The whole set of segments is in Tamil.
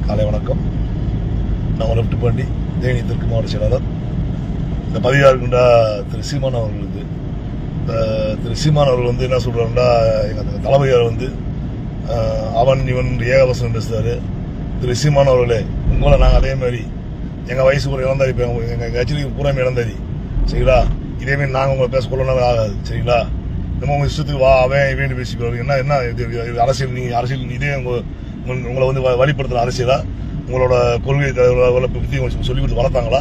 காலை வணக்கம். நான் லெப்ட் பாண்டி, தேனி தெற்கு மாவட்ட செயலாளர். இந்த பதிவாக இருக்கின்ற திரு சீமான் அவர்களுக்கு திரு சீமான் அவர்கள் என்ன சொல்கிறாருன்னா, எங்கள் தளபதியார் அவன் இவன் ஏகவசனம் பேசுகிறாரு. திரு சீமான் அவர்களே, உங்களை நாங்கள் அதே மாதிரி எங்கள் வயசு கூட இழந்தாரி, எங்கள் கட்சிக்கு பூராமே இழந்தாரி, சரிங்களா? இதேமாரி நாங்கள் உங்களை பேசக்கொள்ளனால ஆகாது, சரிங்களா? நம்ம உங்கள் இஷ்டத்துக்கு வா அவன் இவன் பேசிக்கிறோம். என்ன இது அரசியல்? நீங்கள் அரசியல் இதே உங்களை வழிபடுத்துகிற அரசியலா? உங்களோட கொள்கை பற்றி சொல்லி கொடுத்து வளர்த்தாங்களா?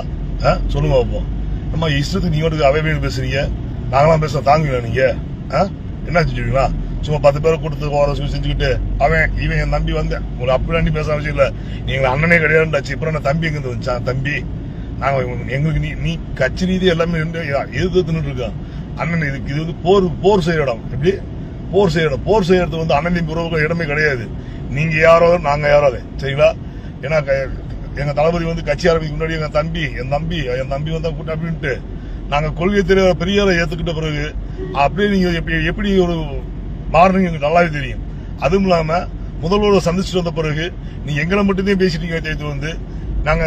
சொல்லுங்க பார்ப்போம். நம்ம இஷ்டத்துக்கு நீங்கள் அவை பேசுறீங்க, நாங்களாம் பேச தாங்குவீங்களா? நீங்கள் என்ன செஞ்சுருவீங்களா? சும்மா 10 பேரை கொடுத்து செஞ்சுக்கிட்டு அவன் இவன் என் தம்பி வந்தேன் உங்களை அப்படி அண்டி பேச அவசியம் இல்லை. நீங்கள் அண்ணனே கிடையாதுண்டாச்சு. இப்போ என்ன தம்பி எங்கே வந்துச்சான்? தம்பி நாங்கள் எங்களுக்கு நீ கட்சி ரீதி எல்லாமே எதிர்த்துன்னு இருக்கோம். அண்ணன் இது போர் செய்ய இடம். எப்படி போர் செய்ய இடம்? போர் செய்யறது அண்ணன் உறவுகள் இடமே கிடையாது. நீங்க யாரோ நாங்க யாரோ, சரிங்களா? ஏன்னா எங்க தளபதி கட்சி ஆரம்பிக்கு முன்னாடி என் தம்பி வந்தா கூட்டம் அப்படின்ட்டு நாங்க கொள்கை தெரிய பெரிய ஏத்துக்கிட்ட பிறகு அப்படியே நீங்க எப்படி ஒரு மாறுனீங்க எங்களுக்கு நல்லாவே தெரியும். அதுவும் இல்லாம முதல்வரோட சந்திச்சுட்டு வந்த பிறகு நீங்க எங்களை மட்டும்தான் பேசிட்டீங்க. தேர்த்து நாங்க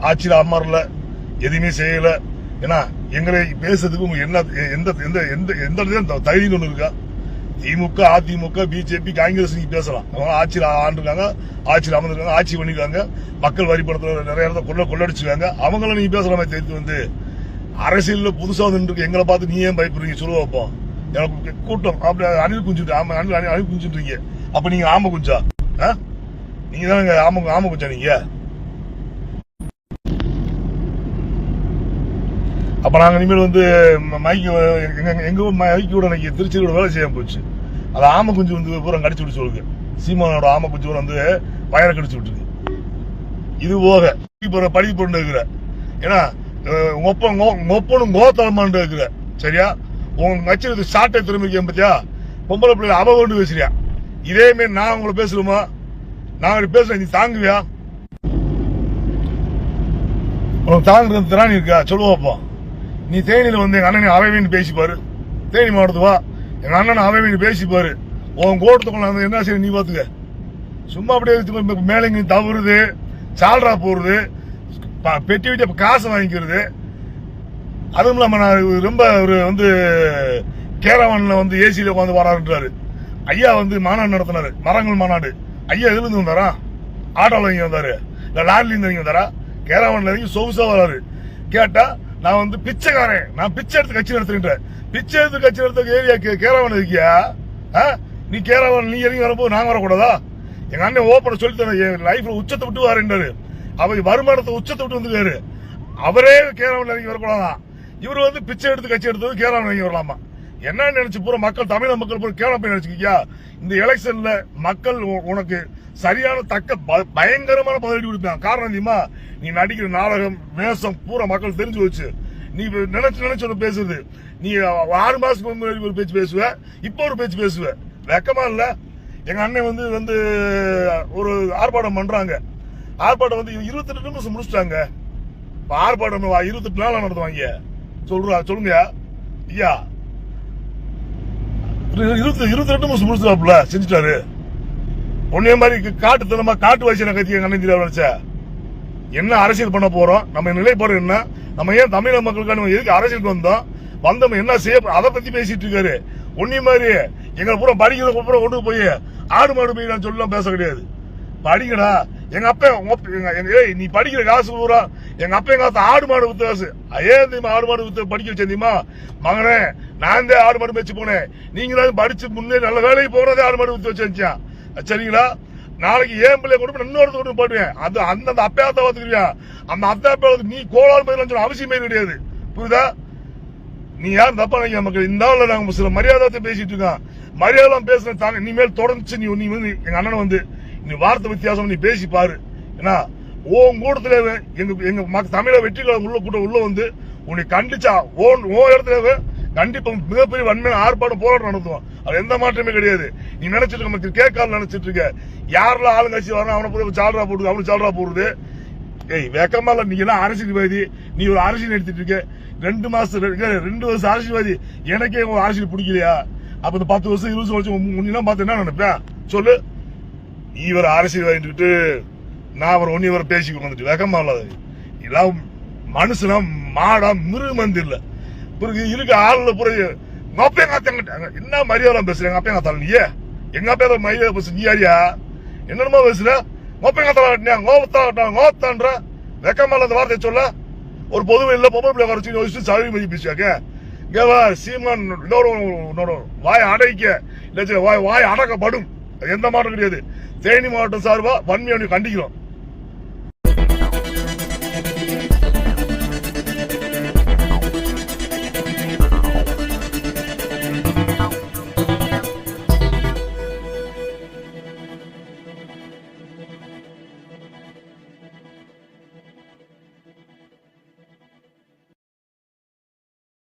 ஆட்சியில் அமரல, எதுவுமே செய்யல. ஏன்னா எங்களை பேசுறதுக்கு உங்களுக்கு எந்த தைரியம் ஒண்ணு இருக்கா? திமுக, அதிமுக, பிஜேபி, காங்கிரஸ் நீங்க பேசலாம். அவங்க ஆட்சியில் ஆண்டுருக்காங்க, ஆட்சியில் அமர்ந்திருக்காங்க, ஆட்சி பண்ணிருக்காங்க, மக்கள் வரி பணத்துல நிறைய இடத்த கொள்ளடிச்சிருக்காங்க. அவங்கள நீங்க பேசலாமே தேர்த்து அரசியல்ல புதுசா வந்து எங்களை பார்த்து நீ ஏன் பயப்படுறீங்க? சொல்லுவ வைப்போம். எனக்கு கூட்டம் அப்படி அணில் குஞ்சுட்டு அணில் குஞ்சுட்டு அப்ப நீங்க ஆம குஞ்சா? நீங்க தானே ஆம குஞ்சா? நீங்க அப்ப நாங்க இனிமேல் எங்க மைக்கோட திருச்சியோட வேலை செய்யாம போச்சு. அது ஆம குஞ்சு பூரா கடிச்சு விட்டு சொல்லுங்க. சீமானோட ஆம குஞ்சு வயரை கடிச்சு விட்டுருக்கு. இது போக படிப்பு பொண்ணு இருக்கிற, ஏன்னா ஒப்பனும் கோத்தலமான் இருக்கிற, சரியா? உங்க கட்சி சாட்டை திரும்பிக்க பத்தியா? பொம்பளை பிள்ளை அவ கொண்டு பேசுறியா? இதே மாதிரி நான் உங்களை பேசலுமா? நான் பேசுறேன், நீ தாங்குவியா? உனக்கு தாங்குறது திராணி இருக்கா? சொல்லுவாப்பா. நீ தேனியில எங்க அண்ணன் அவைவின்னு பேசிப்பாரு. தேனி மாவட்டத்துவா எங்க அண்ணன் அவைவின்னு பேசிப்பாரு. உன் கோட்டத்துக்குள்ள என்ன செய்ய நீ பாத்துக்க. சும்மா அப்படியே மேலே தவறுது, சால்ரா போடுறது, பெட்டி விட்டு காசு வாங்கிக்கிறது. அதுவும் இல்லாம நான் ரொம்ப ஒரு கேரவான்ல ஏசியில உட்காந்து வராருன்றாரு. ஐயா மாநாடு நடத்தினாரு, மரங்கள் மாநாடு. ஐயா எதுல இருந்து வந்தாரா? ஆட்டோல இங்க வந்தாரு, இல்ல லாரில இருந்து இங்க வந்தாரா? கேரவான்ல இறங்கி சொகுசா வராரு. கேட்டா நான் பிச்சைக்காரன், நான் பிச்சை எடுத்து கட்சி நடத்துறேன். பிச்சை எடுத்து கட்சி நடத்த ஏரியா கேரவான் இருக்கியா? நீ கேரவான் நீ இறங்கி வரும்போது நாங்க வரக்கூடாதா? எங்க அண்ணன் ஓப்பன சொல்லித்தர என் லைஃப்ல உச்சத்தை விட்டு வரேன்றாரு. அவர் வருமானத்தை உச்சத்தை விட்டு வந்துருக்காரு. அவரே கேரவான் இறங்கி வரக்கூடாதான். இவரு பிச்சை எடுத்து கட்சி எடுத்தது கேரளாவில் இறங்கி வரலாமா? என்ன நினைச்சு பூரா மக்கள், தமிழக மக்கள் பூரா கேரளா போய் நினைச்சுக்கியா? இந்த எலெக்ஷன்ல மக்கள் உனக்கு சரியான தக்க பயங்கரமான பதிலடி கொடுப்பாங்க. காரணம் தெரியுமா? நீ நடிக்கிற நாடகம், வேஷம் பூரா மக்கள் தெரிஞ்சு வச்சு நீ நினைச்சு பேசுறது. நீ 6 மாசத்துக்கு முன்னாடி ஒரு பேச்சு பேசுவ, இப்ப ஒரு பேச்சு பேசுவ. வெக்கமா இல்ல? எங்க அண்ணன் ஒரு ஆர்ப்பாட்டம் பண்றாங்க. ஆர்ப்பாட்டம் 28 நிமிஷம் முடிச்சிட்டாங்க. ஆர்ப்பாட்டம் 28 நாளா நடத்துவாங்க. சொல்லுங்க ஐயா. 28 நிமிஷம் முடிச்சுட்டாப்புல செஞ்சுட்டாரு. ஒன்னே மாதிரி காட்டுத்தனமா காட்டு வயசு கட்சி எங்க அண்ணன் நினைச்ச என்ன அரசியல் பண்ண போறோம்? நம்ம நிலைப்பாடு என்ன? நம்ம ஏன் தமிழக மக்களுக்கான எதுக்கு அரசியலுக்கு வந்தோம் என்ன செய்ய, அதை பத்தி பேசிட்டு இருக்காரு. ஒன்னே மாதிரி எங்களை பூரா படிக்கிறத பூரா கொண்டு போய் ஆடு மாடு போய் நான் சொல்லலாம் பேச கிடையாது. படிக்கடா. எங்க அப்பா நீ படிக்கிற காசு பூரா எங்க அப்பா எங்க ஆடு மாடு வித்து காசு. ஏன் தெரியுமா ஆடு மாடு வித்து படிக்க வச்சேன் தெரியுமா? மகனே நான் தான் ஆடு மாடு வச்சு போனேன். நீங்க தான் படிச்சு முன்னே நல்ல வேலைக்கு போறதே ஆடு மாடு வித்து வச்சேன். சரிங்களா? நாளைக்கு ஏன் பிள்ளை கொண்டு இன்னொரு கொண்டு போடுவேன். அது அந்த அப்பயாத்த பாத்துக்கிறியா? அந்த அப்பா நீ கோளாறு பதில் அவசியமே கிடையாது. புரியுதா? நீ யாரும் தப்பா நினைக்க மக்கள். இந்த நாள்ல நாங்க சில மரியாதை பேசிட்டு இருக்கோம். மரியாதை பேசுற தாங்க. இனிமேல் தொடர்ந்து நீ எங்க அண்ணன் நீ வார்த்தை வித்தியாசம் நீ பேசி பாரு. ஏன்னா உன் கூட்டத்துல எங்க தமிழ வெற்றிகளை உள்ள கூட்டம் உள்ள உன்னை கண்டிச்சா ஓன் இடத்துல கண்டிப்பா மிகப்பெரிய வன்மையான ஆர்ப்பாட்டம் போராட்டம் நடத்துவோம். அது எந்த மாற்றமே கிடையாது. நீ நினைச்சிட்டு இருக்க கேட்கால நினைச்சிட்டு இருக்க. யாரெல்லாம் ஆளுங்கட்சி வரணும் அவனை போய் சால்ரா போடுது, அவனு சால்ரா போடுறது. வெக்கமா இல்ல? நீங்க எல்லாம் அரசியல்வாதி, நீ ஒரு அரசியல் எடுத்துட்டு இருக்க. 2 வருஷம் அரசியல்வாதி. எனக்கே அரசியல் பிடிக்கலையா? அப்ப இந்த 10 வருஷம் 20 வருஷம் முன்னெல்லாம் பார்த்து என்ன நினைப்பேன் சொல்லு? நீ ஒரு அரசியல்வாதிட்டு நான் அவர் ஒன்னி வர பேசி வந்துட்டு வெக்கமா இல்லாத எல்லாம் மனுஷனா மாடா மிருகமந்து இல்ல பிறகு இருக்க ஆளுல பிறகு எங்க அப்பா எங்க அத்தாங்க என்ன மரியாதை பேசுற எங்க அப்பா எங்க அத்தால நீயே எங்க அப்பா மரியாதை பேசு நீ யாரியா என்னமா பேசுற அப்பா எங்க அத்தால கோத்தான்ற வெக்கமா இல்லாத வார்த்தை சொல்ல ஒரு பொதுவை இல்ல பொம்பளை பிள்ளை குறைச்சு யோசிச்சு சாவி மதி பேசுவாக்க கேவா சீமான் இன்னொரு வாய் அடைக்க இல்ல வாய் அடக்கப்படும் எந்த மாற்றம் கிடையாது. தேனி மாவட்டம் சார்பா வன்மையை கண்டிக்கிறோம்.